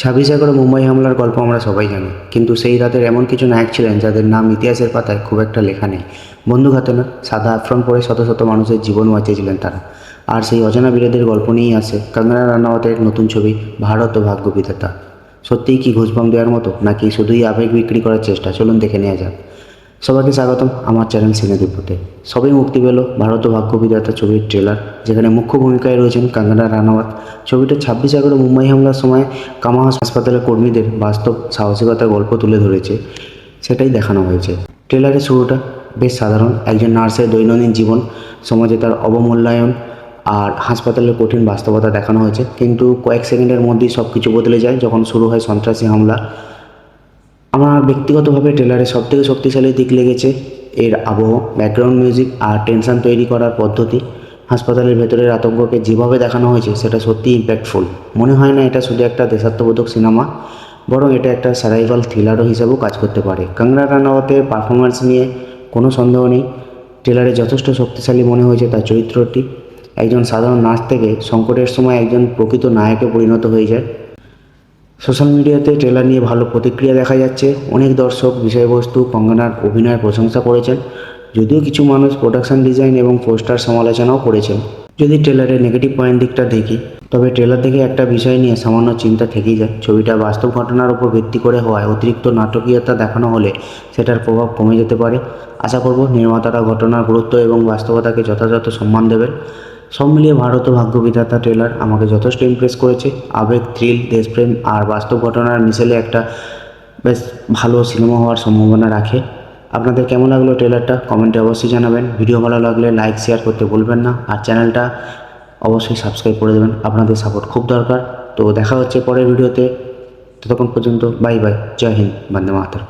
26 এগারো মুম্বাই হামলার গল্প আমরা সবাই জানি, কিন্তু সেই রাতের এমন কিছু নায়ক ছিলেন যাদের নাম ইতিহাসের পাতায় খুব একটা লেখা নেই। বন্দুক হাতে না, সাদা আফ্রন পরে শত শত মানুষের জীবন বাঁচিয়েছিলেন তারা। আর সেই অজানা বীরদের গল্প নিয়েই আসে কঙ্গনা রানাওয়াতের নতুন ছবি ভারত ও ভাগ্য বিধাতা। সত্যিই কি ঘুষবাম দেওয়ার মতো, নাকি শুধুই আবেগ বিক্রি করার চেষ্টা? চলুন দেখে নেওয়া যাক। সবাইকে স্বাগতম আমার চ্যানেল সিনেদীপ্যতে। সবই মুক্তি পেল ভারত ও ভাগ্য বিধাতা ছবির ট্রেলার, যেখানে মুখ্য ভূমিকায় রয়েছেন কঙ্গনা রানাওয়াত। ছবিটা 26 এগারো মুম্বাই হামলার সময় কামা হাসপাতালের কর্মীদের বাস্তব সাহসিকতার গল্প তুলে ধরেছে, সেটাই দেখানো হয়েছে। ট্রেলারের শুরুটা বেশ সাধারণ, একজন নার্সের দৈনন্দিন জীবন, সমাজে তার অবমূল্যায়ন আর হাসপাতালের কঠিন বাস্তবতা দেখানো হয়েছে। কিন্তু কয়েক সেকেন্ডের মধ্যেই সব কিছু বদলে যায় যখন শুরু হয় সন্ত্রাসী হামলা। আমার ব্যক্তিগতভাবে ট্রেলারের সবথেকে শক্তিশালী দিক লেগেছে এর আবহ, ব্যাকগ্রাউন্ড মিউজিক আর টেনশন তৈরি করার পদ্ধতি। হাসপাতালের ভেতরের আতঙ্ককে যেভাবে দেখানো হয়েছে সেটা সত্যিই ইম্প্যাক্টফুল। মনে হয় না এটা শুধু একটা দেশাত্মবোধক সিনেমা, বরং এটা একটা সারাইভাল থ্রিলারও হিসাবেও কাজ করতে পারে। কঙ্গনা রানাওয়াতের পারফরমেন্স নিয়ে কোনো সন্দেহ নেই। ট্রেলারে যথেষ্ট শক্তিশালী মনে হয়েছে তার চরিত্রটি। একজন সাধারণ নার্স থেকে সংকটের সময় একজন প্রকৃত নায়কে পরিণত হয়ে যায়। সোশ্যাল মিডিয়াতে ট্রেলার নিয়ে ভালো প্রতিক্রিয়া দেখা যাচ্ছে। অনেক দর্শক বিষয়বস্তু, কঙ্গনার অভিনয়ের প্রশংসা করেছেন, যদিও কিছু মানুষ প্রোডাকশন ডিজাইন এবং পোস্টার সমালোচনাও করেছেন। যদি ট্রেলারের নেগেটিভ পয়েন্ট দিকটা দেখি, তবে ট্রেলার থেকে একটা বিষয় নিয়ে সামান্য চিন্তা থেকেই যায়। ছবিটা বাস্তব ঘটনার উপর ভিত্তি করে হওয়ায় অতিরিক্ত নাটকীয়তা দেখানো হলে সেটার প্রভাব কমে যেতে পারে। আশা করব নির্মাতারা ঘটনার গুরুত্ব এবং বাস্তবতাকে যথাযথ সম্মান দেবেন। সব মিলিয়ে ভারত ও ভাগ্য বিধাতা ট্রেলার আমাকে যথেষ্ট ইমপ্রেস করেছে। আবেগ, থ্রিল, দেশপ্রেম আর বাস্তব ঘটনার মিশেলে একটা বেশ ভালো সিনেমা হওয়ার সম্ভাবনা রাখে। আপনাদের কেমন লাগলো ট্রেলারটা কমেন্টে অবশ্যই জানাবেন। ভিডিও ভালো লাগলে লাইক শেয়ার করতে ভুলবেন না, আর চ্যানেলটা অবশ্যই সাবস্ক্রাইব করে দেবেন। আপনাদের সাপোর্ট খুব দরকার। তো দেখা হচ্ছে পরের ভিডিওতে। ততক্ষণ পর্যন্ত বাই বাই, জয় হিন্দ, বন্দে মাতরম।